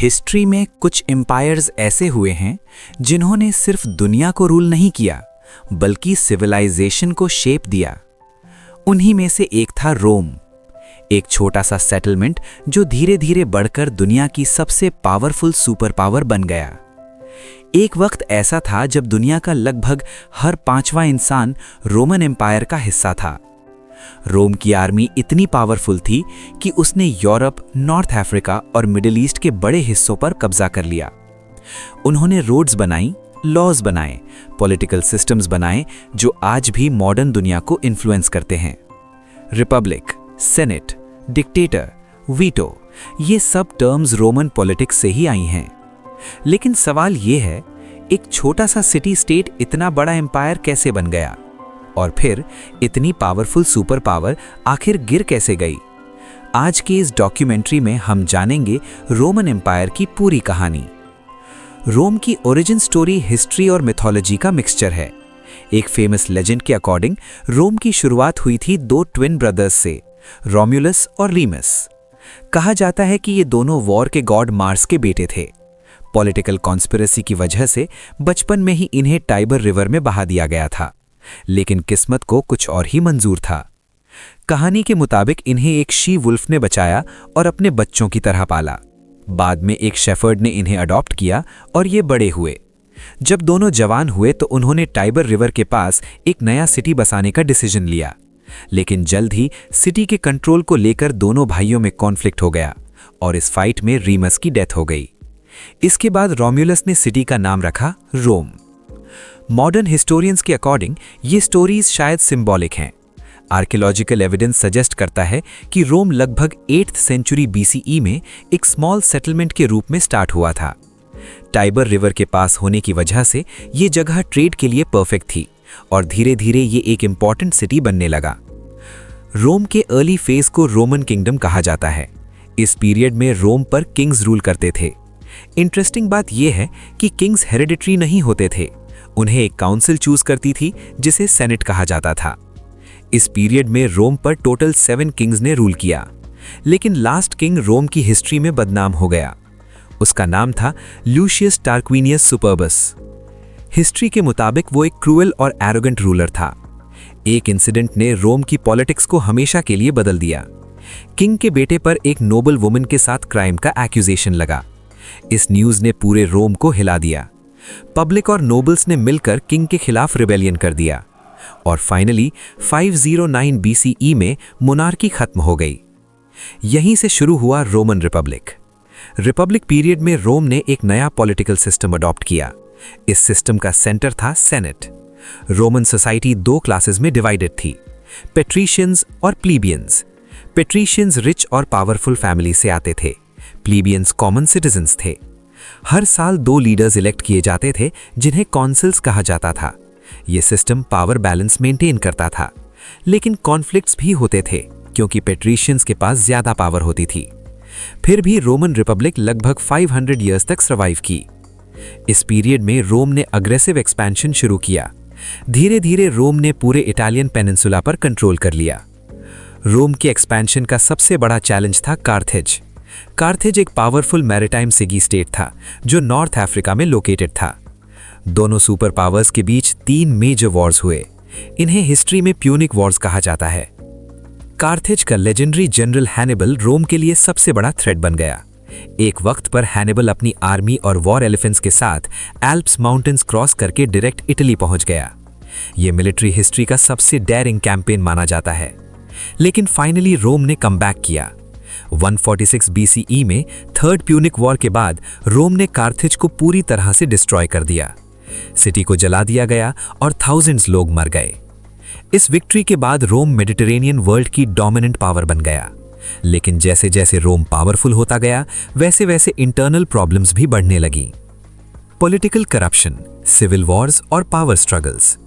History में कुछ empires ऐसे हुए हैं जिन्होंने सिर्फ दुनिया को रूल नहीं किया बल्कि सिविलाइजेशन को शेप दिया। उन्हीं में से एक था रोम, एक छोटा सा सेटलमेंट जो धीरे धीरे बढ़कर दुनिया की सबसे पावरफुल सुपर पावर बन गया। एक वक्त ऐसा था जब दुनिया का लगभग हर 5वां इंसान रोमन एम्पायर का हिस्सा था। रोम की आर्मी इतनी पावरफुल थी कि उसने यूरोप, नॉर्थ अफ्रीका और मिडिल ईस्ट के बड़े हिस्सों पर कब्जा कर लिया। उन्होंने रोड्स बनाई, लॉज बनाए, पॉलिटिकल सिस्टम्स बनाए जो आज भी मॉडर्न दुनिया को इन्फ्लुएंस करते हैं। रिपब्लिक, सेनेट, डिक्टेटर, वीटो, ये सब टर्म्स रोमन पॉलिटिक्स से ही आई हैं। लेकिन सवाल ये है, एक छोटा सा सिटी स्टेट इतना बड़ा एम्पायर कैसे बन गया? और फिर इतनी पावरफुल सुपर पावर आखिर गिर कैसे गई? आज के इस डॉक्यूमेंट्री में हम जानेंगे रोमन एम्पायर की पूरी कहानी। रोम की ओरिजिन स्टोरी हिस्ट्री और मिथोलॉजी का मिक्सचर है। एक फेमस लेजेंड के अकॉर्डिंग रोम की शुरुआत हुई थी 2 ट्विन ब्रदर्स से, रोम्युलस और रीमस। कहा जाता है कि ये दोनों वॉर के गॉड मार्स के बेटे थे। पॉलिटिकल कॉन्स्पिरेसी की वजह से बचपन में ही इन्हें टाइबर रिवर में बहा दिया गया था, लेकिन किस्मत को कुछ और ही मंजूर था। कहानी के मुताबिक इन्हें एक शी वुल्फ ने बचाया और अपने बच्चों की तरह पाला। बाद में एक शेफर्ड ने इन्हें अडॉप्ट किया और ये बड़े हुए। जब दोनों जवान हुए तो उन्होंने टाइबर रिवर के पास एक नया सिटी बसाने का डिसीजन लिया, लेकिन जल्द ही सिटी के कंट्रोल को लेकर दोनों भाइयों में कॉन्फ्लिक्ट हो गया और इस फाइट में रीमस की डेथ हो गई। इसके बाद रोम्युलस ने सिटी का नाम रखा रोम। मॉडर्न हिस्टोरियंस के अकॉर्डिंग ये स्टोरीज शायद सिंबॉलिक हैं। आर्कियोलॉजिकल एविडेंस सजेस्ट करता है कि रोम लगभग 8th सेंचुरी BCE में एक स्मॉल सेटलमेंट के रूप में स्टार्ट हुआ था। टाइबर रिवर के पास होने की वजह से ये जगह ट्रेड के लिए परफेक्ट थी और धीरे धीरे ये एक इंपॉर्टेंट सिटी बनने लगा। रोम के अर्ली फेज को रोमन किंगडम कहा जाता है। इस पीरियड में रोम पर किंग्स रूल करते थे। इंटरेस्टिंग बात यह है कि किंग्स हेरिडिटरी नहीं होते थे, उन्हें एक काउंसिल चूज करती थी जिसे सेनेट कहा जाता था। इस पीरियड में रोम पर टोटल 7 किंग्स ने रूल किया, लेकिन लास्ट किंग रोम की हिस्ट्री में बदनाम हो गया। उसका नाम था लूशियस टार्क्विनियस सुपर्बस। हिस्ट्री के मुताबिक वो एक क्रूअल और एरोगेंट रूलर था। एक इंसिडेंट ने रोम की पॉलिटिक्स को हमेशा के लिए बदल दिया। किंग के बेटे पर एक नोबल वुमन के साथ क्राइम का एक्यूजेशन लगा। इस न्यूज ने पूरे रोम को हिला दिया। पब्लिक और नोबल्स ने मिलकर किंग के खिलाफ रिबेलियन कर दिया और फाइनली 509 BCE में मोनार्की खत्म हो गई। यहीं से शुरू हुआ रोमन रिपब्लिक। रिपब्लिक पीरियड में रोम ने एक नया पॉलिटिकल सिस्टम अडॉप्ट किया। इस सिस्टम का सेंटर था सेनेट। रोमन सोसाइटी 2 क्लासेस में डिवाइडेड थी, पेट्रिशियंस और प्लीबियंस। पेट्रिशियंस रिच और पावरफुल फैमिली से आते थे, प्लीबियंस कॉमन सिटीजन्स थे। हर साल 2 लीडर्स इलेक्ट किए जाते थे जिन्हें कॉन्सिल्स कहा जाता था। यह सिस्टम पावर बैलेंस मेंटेन करता था, लेकिन कॉन्फ्लिक्ट्स भी होते थे क्योंकि पेट्रिशियंस के पास ज्यादा पावर होती थी। फिर भी रोमन रिपब्लिक लगभग 500 ईयर्स तक सर्वाइव की। इस पीरियड में रोम ने अग्रेसिव एक्सपेंशन शुरू किया। धीरे धीरे रोम ने पूरे इटालियन पेनिनसुला पर कंट्रोल कर लिया। रोम के एक्सपेंशन का सबसे बड़ा चैलेंज था कार्थेज। कार्थेज एक पावरफुल मैरिटाइम सिटी स्टेट था जो नॉर्थ अफ्रीका में लोकेटेड था। दोनों सुपर पावर्स के बीच 3 मेजर वॉर्स हुए। इन्हें हिस्ट्री में प्यूनिक वॉर्स कहा जाता है। कार्थेज का लेजेंडरी जनरल हैनिबल रोम के लिए सबसे बड़ा थ्रेट बन गया। एक वक्त पर हैनिबल अपनी आर्मी और वॉर एलिफेंट्स के साथ एल्प्स माउंटेन्स क्रॉस करके डायरेक्ट इटली पहुंच गया। यह मिलिट्री हिस्ट्री का सबसे डेयरिंग कैंपेन माना जाता है। लेकिन फाइनली रोम ने कमबैक किया। 146 BCE में 3rd प्यूनिक वॉर के बाद रोम ने कार्थेज को पूरी तरह से डिस्ट्रॉय कर दिया। सिटी को जला दिया गया और थाउजेंड्स लोग मर गए। इस विक्ट्री के बाद रोम मेडिटेरेनियन वर्ल्ड की डोमिनेंट पावर बन गया। लेकिन जैसे जैसे रोम पावरफुल होता गया, वैसे वैसे इंटरनल प्रॉब्लम्स भी बढ़ने लगी। पॉलिटिकल करप्शन, सिविल वॉर्स और पावर स्ट्रगल्स।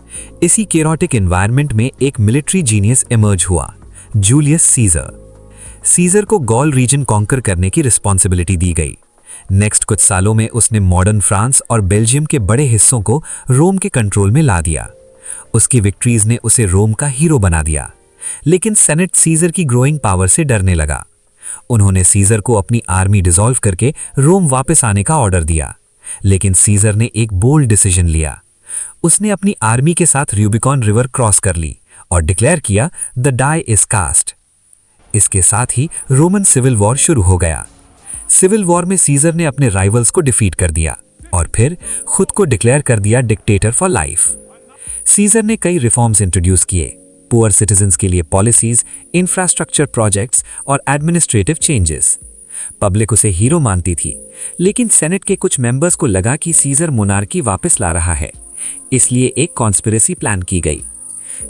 इसी केरोटिक एनवायरनमेंट में एक मिलिट्री जीनियस इमर्ज हुआ, जूलियस सीजर। सीजर को गॉल रीजन कॉन्कर करने की रिस्पॉन्सिबिलिटी दी गई। नेक्स्ट कुछ सालों में उसने मॉडर्न फ्रांस और बेल्जियम के बड़े हिस्सों को रोम के कंट्रोल में ला दिया। उसकी विक्ट्रीज ने उसे रोम का हीरो बना दिया। लेकिन सेनेट सीजर की ग्रोइंग पावर से डरने लगा। उन्होंने सीजर को अपनी आर्मी डिसॉल्व करके रोम वापस आने का ऑर्डर दिया, लेकिन सीजर ने एक बोल्ड डिसीजन लिया। उसने अपनी आर्मी के साथ रूबिकॉन रिवर क्रॉस कर ली और डिक्लेयर किया द डाई इज कास्ट। इसके साथ ही रोमन सिविल वॉर शुरू हो गया। सिविल वॉर में सीजर ने अपने राइवल्स को डिफीट कर दिया और फिर खुद को डिक्लेयर कर दिया डिक्टेटर फॉर लाइफ। सीजर ने कई रिफॉर्म्स इंट्रोड्यूस किए, पुअर सिटीजन्स के लिए पॉलिसीज, इंफ्रास्ट्रक्चर प्रोजेक्ट्स और एडमिनिस्ट्रेटिव चेंजेस। पब्लिक उसे हीरो मानती थी, लेकिन सेनेट के कुछ मेंबर्स को लगा कि सीजर मोनार्की वापस ला रहा है, इसलिए एक कॉन्स्पिरेसी प्लान की गई।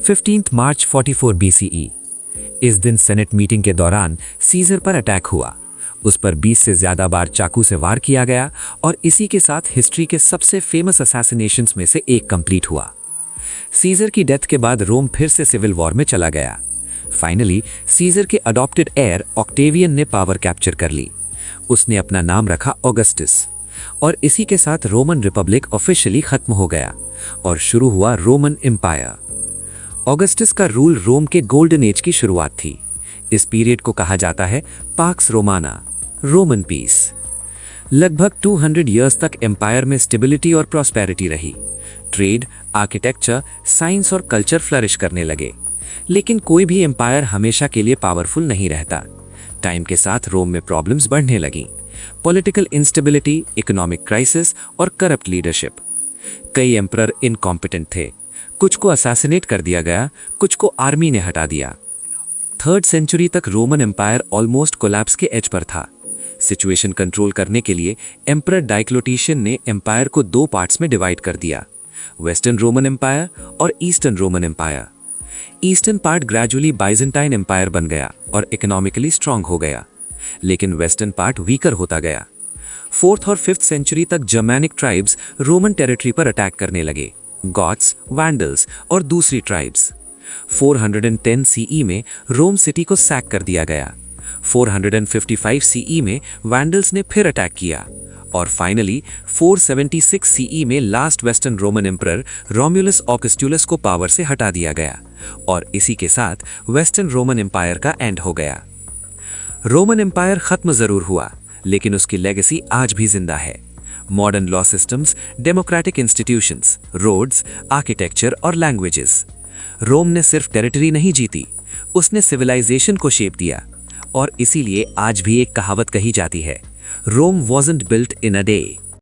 15 मार्च 44 BCE। इस दिन सेनेट मीटिंग के दौरान सीजर पर अटैक हुआ। उस पर 20 से ज्यादा बार चाकू से वार किया गया और इसी के साथ हिस्ट्री के सबसे फेमस असैसिनेशंस में से एक कंप्लीट हुआ। सीजर की डेथ के बाद रोम फिर से सिविल वॉर में चला गया। फाइनली सीजर के अडॉप्टेड हेयर ऑक्टेवियन ने पावर कैप्चर कर ली। उसने अपना नाम रखा ऑगस्टस और इसी के साथ रोमन रिपब्लिक ऑफिशियली खत्म हो गया और शुरू हुआ रोमन एम्पायर। ऑगस्टस का रूल रोम के गोल्डन एज की शुरुआत थी। इस पीरियड को कहा जाता है पाक्स रोमाना, रोमन पीस। लगभग 200 इयर्स तक एम्पायर में स्टेबिलिटी और प्रॉस्पेरिटी रही। ट्रेड, आर्किटेक्चर, साइंस और कल्चर फ्लरिश करने लगे। लेकिन कोई भी एम्पायर हमेशा के लिए पावरफुल नहीं रहता। टाइम के साथ रोम में प्रॉब्लम्स बढ़ने लगीं। पॉलिटिकल इंस्टेबिलिटी, इकोनॉमिक क्राइसिस और करप्ट लीडरशिप। कई एम्परर इनकॉम्पिटेंट थे। कुछ को असैसिनेट कर दिया गया, कुछ को आर्मी ने हटा दिया। 3rd सेंचुरी तक रोमन एम्पायर ऑलमोस्ट कोलैप्स के एज पर था। सिचुएशन कंट्रोल करने के लिए एम्परर डायक्लोटिशियन ने एम्पायर को 2 पार्ट्स में डिवाइड कर दिया, वेस्टर्न रोमन एम्पायर और Eastern Roman Empire. Eastern part gradually Byzantine Empire बन गया और इकोनॉमिकली स्ट्रांग हो गया, लेकिन वेस्टर्न पार्ट वीकर होता गया। 4th और 5th सेंचुरी तक जर्मैनिक ट्राइब्स रोमन टेरिटरी पर अटैक करने लगे, गॉथ्स, वैंडल्स और दूसरी ट्राइब्स। 410 CE में रोम सिटी को सैक कर दिया गया। 455 CE में वैंडल्स ने फिर अटैक किया और फाइनली 476 CE में last western Roman emperor Romulus Augustulus को पावर से हटा दिया गया और इसी के साथ वेस्टर्न रोमन एम्पायर का एंड हो गया। रोमन एम्पायर खत्म जरूर हुआ, लेकिन उसकी लेगेसी आज भी जिंदा है। Modern law systems, democratic institutions, roads, architecture और लैंग्वेजेस। रोम ने सिर्फ टेरिटरी नहीं जीती, उसने सिविलाइजेशन को शेप दिया और इसीलिए आज भी एक कहावत कही जाती है, Rome wasn't built in a day.